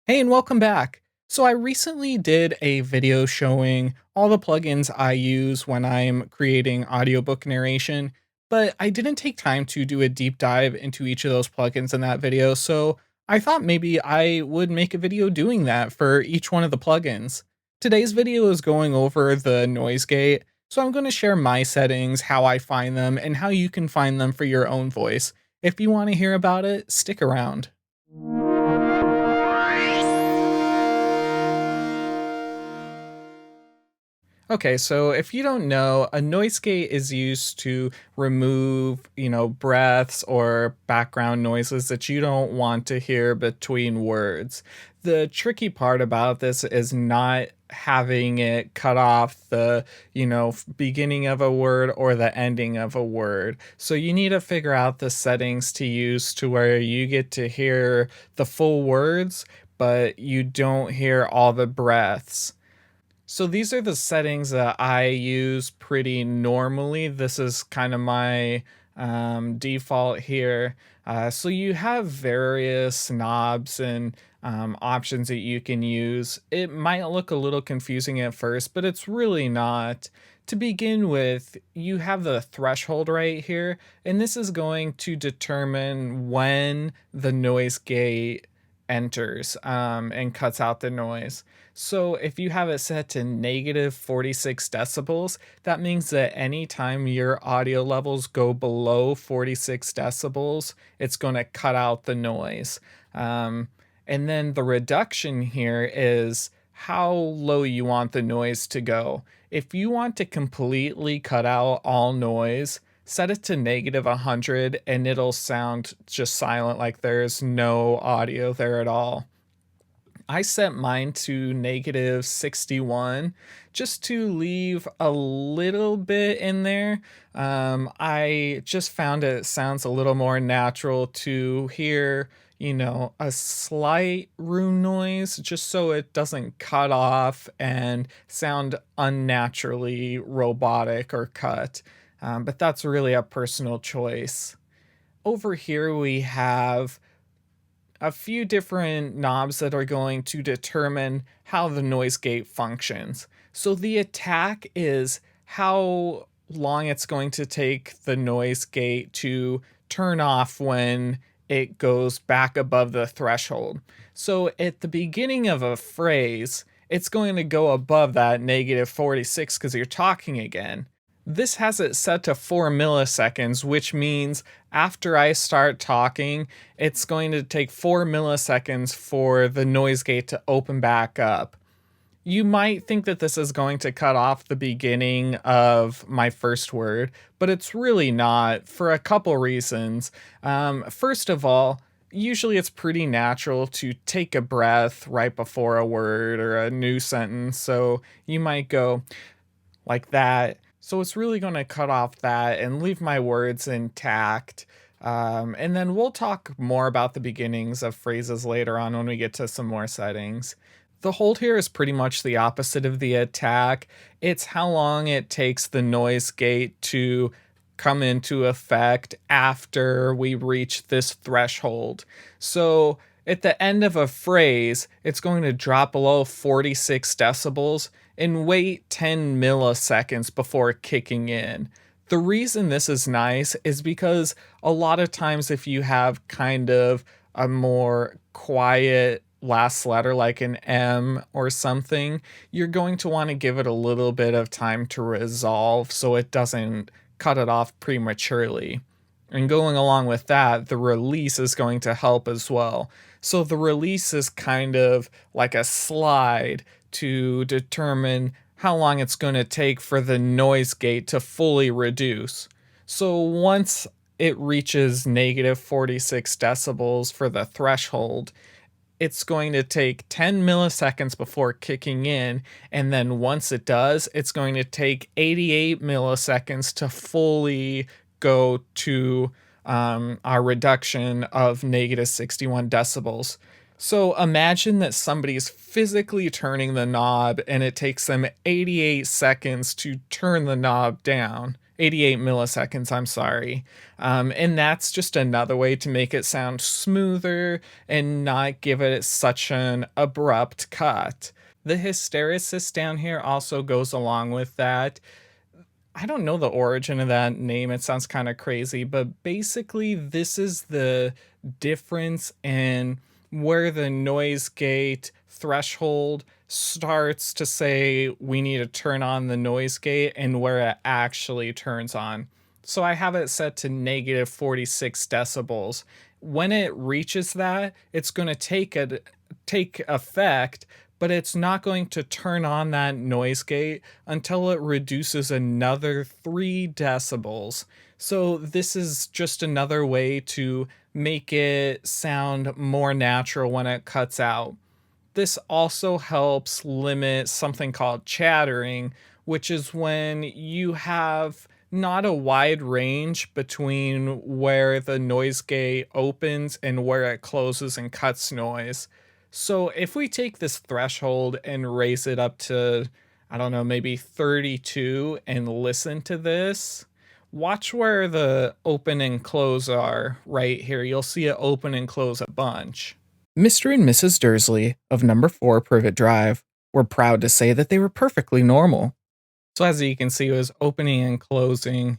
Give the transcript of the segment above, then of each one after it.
Hey, and welcome back. So, I recently did a video showing all the plugins I use when I'm creating audiobook narration, but I didn't take time to do a deep dive into each of those plugins in that video. So, I thought maybe I would make a video doing that for each one of the plugins. Today's video is going over the noise gate. So, I'm going to share my settings, how I find them, and how you can find them for your own voice. If you want to hear about it, stick around. Okay, so if you don't know, a noise gate is used to remove, breaths or background noises that you don't want to hear between words. The tricky part about this is not having it cut off the, beginning of a word or the ending of a word. So you need to figure out the settings to use to where you get to hear the full words, but you don't hear all the breaths. So these are the settings that I use pretty normally. This is kind of my default here. So you have various knobs and options that you can use. It might look a little confusing at first, but it's really not. To begin with, you have the threshold right here, and this is going to determine when the noise gate enters and cuts out the noise. So if you have it set to negative 46 decibels, that means that anytime your audio levels go below 46 decibels, it's going to cut out the noise. Um, and then the reduction here is how low you want the noise to go. If you want to completely cut out all noise, set it to negative 100 and it'll sound just silent, like there's no audio there at all. I set mine to negative 61 just to leave a little bit in there. I just found it sounds a little more natural to hear, a slight room noise just so it doesn't cut off and sound unnaturally robotic or cut. But that's really a personal choice. Over here, we have a few different knobs that are going to determine how the noise gate functions. So the attack is how long it's going to take the noise gate to turn off when it goes back above the threshold. So at the beginning of a phrase, it's going to go above that negative 46 because you're talking again. This has it set to 4 milliseconds, which means after I start talking, it's going to take 4 milliseconds for the noise gate to open back up. You might think that this is going to cut off the beginning of my first word, but it's really not for a couple reasons. First of all, usually it's pretty natural to take a breath right before a word or a new sentence, so you might go like that. So it's really going to cut off that and leave my words intact. And then we'll talk more about the beginnings of phrases later on when we get to some more settings. The hold here is pretty much the opposite of the attack. It's how long it takes the noise gate to come into effect after we reach this threshold. So at the end of a phrase, it's going to drop below 46 decibels and wait 10 milliseconds before kicking in. The reason this is nice is because a lot of times, if you have kind of a more quiet last letter like an M or something, you're going to want to give it a little bit of time to resolve so it doesn't cut it off prematurely. And going along with that, the release is going to help as well. So the release is kind of like a slide to determine how long it's going to take for the noise gate to fully reduce. So once it reaches negative 46 decibels for the threshold, it's going to take 10 milliseconds before kicking in. And then once it does, it's going to take 88 milliseconds to fully go to our reduction of negative 61 decibels. So imagine that somebody's physically turning the knob and it takes them 88 seconds to turn the knob down. 88 milliseconds, I'm sorry. And that's just another way to make it sound smoother and not give it such an abrupt cut. The hysteresis down here also goes along with that. I don't know the origin of that name. It sounds kind of crazy, but basically, this is the difference in where the noise gate threshold starts to say we need to turn on the noise gate and where it actually turns on. So I have it set to negative 46 decibels. When it reaches that, it's going to take effect, but it's not going to turn on that noise gate until it reduces another 3 decibels. So this is just another way to make it sound more natural when it cuts out. This also helps limit something called chattering, which is when you have not a wide range between where the noise gate opens and where it closes and cuts noise. So if we take this threshold and raise it up to, I don't know, maybe 32 and listen to this, watch where the open and close are right here. You'll see it open and close a bunch. Mr. and Mrs. Dursley of number 4 Privet Drive were proud to say that they were perfectly normal. So as you can see, it was opening and closing.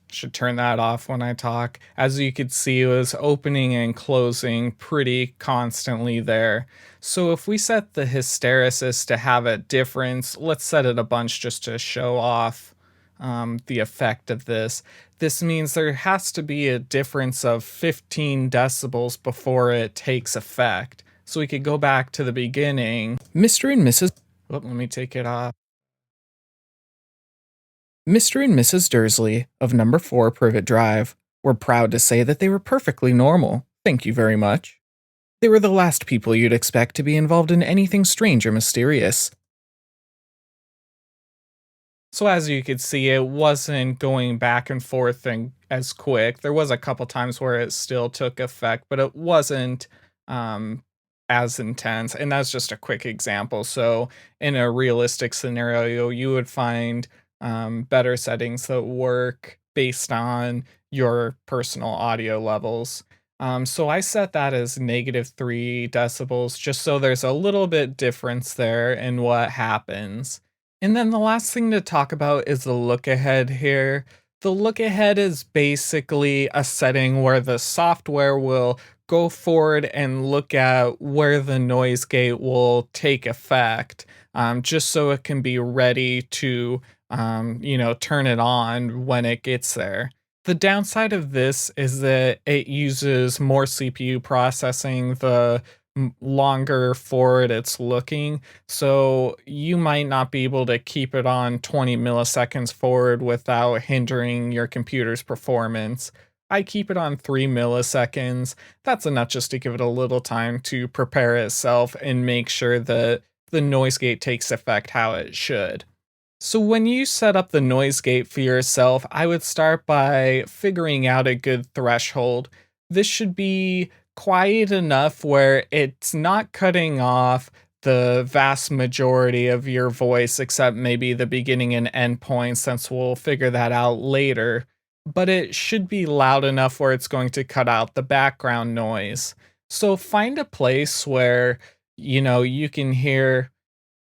Should turn that off when I talk. As you could see, it was opening and closing pretty constantly there. So if we set the hysteresis to have a difference, let's set it a bunch just to show off the effect of this. This means there has to be a difference of 15 decibels before it takes effect. So we could go back to the beginning. Mr. and Mrs. Oh, let me take it off. Mr. and Mrs. Dursley of number 4 Privet Drive were proud to say that they were perfectly normal. Thank you very much. They were the last people you'd expect to be involved in anything strange or mysterious. So as you could see, it wasn't going back and forth and as quick. There was a couple times where it still took effect, but it wasn't um, as intense. And that's just a quick example. So in a realistic scenario, you would find better settings that work based on your personal audio levels. So I set that as negative 3 decibels, just so there's a little bit difference there in what happens. And then the last thing to talk about is the look ahead here. The look ahead is basically a setting where the software will go forward and look at where the noise gate will take effect, just so it can be ready to, turn it on when it gets there. The downside of this is that it uses more CPU processing the longer forward it's looking. So you might not be able to keep it on 20 milliseconds forward without hindering your computer's performance. I keep it on 3 milliseconds. That's enough just to give it a little time to prepare itself and make sure that the noise gate takes effect how it should. So when you set up the noise gate for yourself, I would start by figuring out a good threshold. This should be quiet enough where it's not cutting off the vast majority of your voice, except maybe the beginning and end points, since we'll figure that out later. But it should be loud enough where it's going to cut out the background noise. So find a place where, you can hear.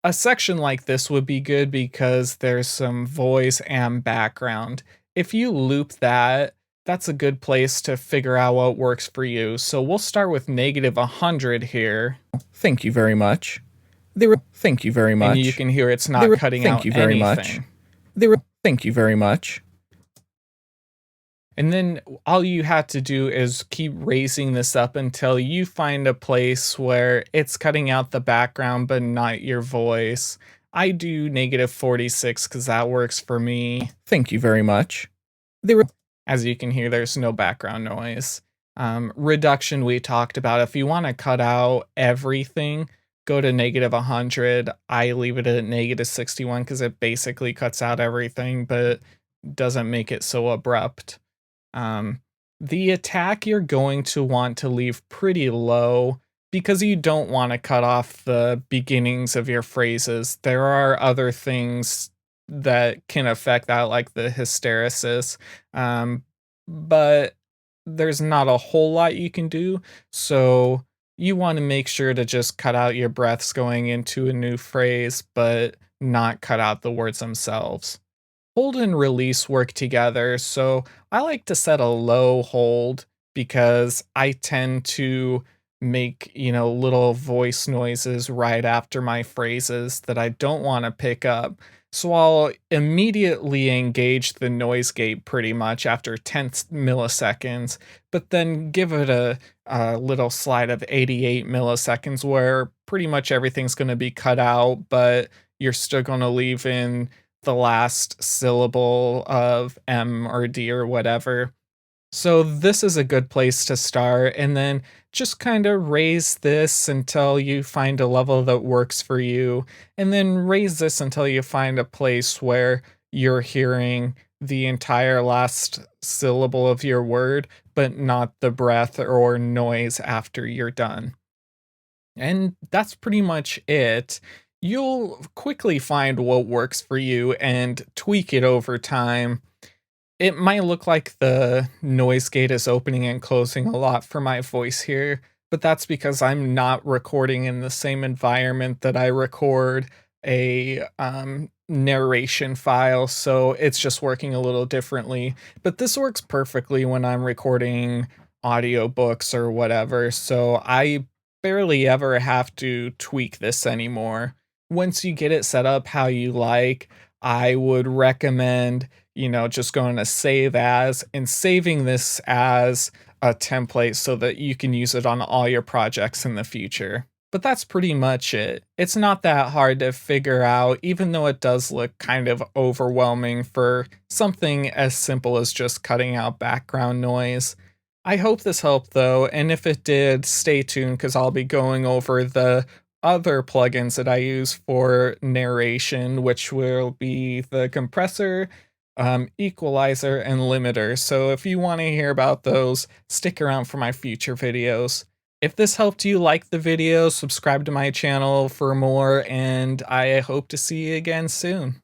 A section like this would be good because there's some voice and background. If you loop that, that's a good place to figure out what works for you. So we'll start with negative 100 here. Thank you very much. Thank you very much. And you can hear it's not cutting out anything. Thank you very much. Thank you very much. And then all you have to do is keep raising this up until you find a place where it's cutting out the background but not your voice. I do negative 46 because that works for me. Thank you very much. As you can hear, there's no background noise. Reduction we talked about. If you want to cut out everything, go to negative 100. I leave it at negative 61 because it basically cuts out everything but doesn't make it so abrupt. The attack you're going to want to leave pretty low because you don't want to cut off the beginnings of your phrases. There are other things that can affect that, like the hysteresis. But there's not a whole lot you can do. So you want to make sure to just cut out your breaths going into a new phrase, but not cut out the words themselves. Hold and release work together. So I like to set a low hold because I tend to make, little voice noises right after my phrases that I don't want to pick up. So I'll immediately engage the noise gate pretty much after 10 milliseconds, but then give it a little slide of 88 milliseconds where pretty much everything's going to be cut out, but you're still going to leave in the last syllable of M or D or whatever. So this is a good place to start, and then just kind of raise this until you find a level that works for you, and then raise this until you find a place where you're hearing the entire last syllable of your word, but not the breath or noise after you're done. And that's pretty much it. You'll quickly find what works for you and tweak it over time. It might look like the noise gate is opening and closing a lot for my voice here, but that's because I'm not recording in the same environment that I record a narration file, so it's just working a little differently. But this works perfectly when I'm recording audiobooks or whatever, so I barely ever have to tweak this anymore. Once you get it set up how you like, I would recommend just going to save as and saving this as a template so that you can use it on all your projects in the future. But that's pretty much it. It's not that hard to figure out, even though it does look kind of overwhelming for something as simple as just cutting out background noise. I hope this helped though, and if it did, stay tuned because I'll be going over the other plugins that I use for narration, which will be the compressor, equalizer, and limiter. So if you want to hear about those, stick around for my future videos. If this helped you, like the video, subscribe to my channel for more, and I hope to see you again soon.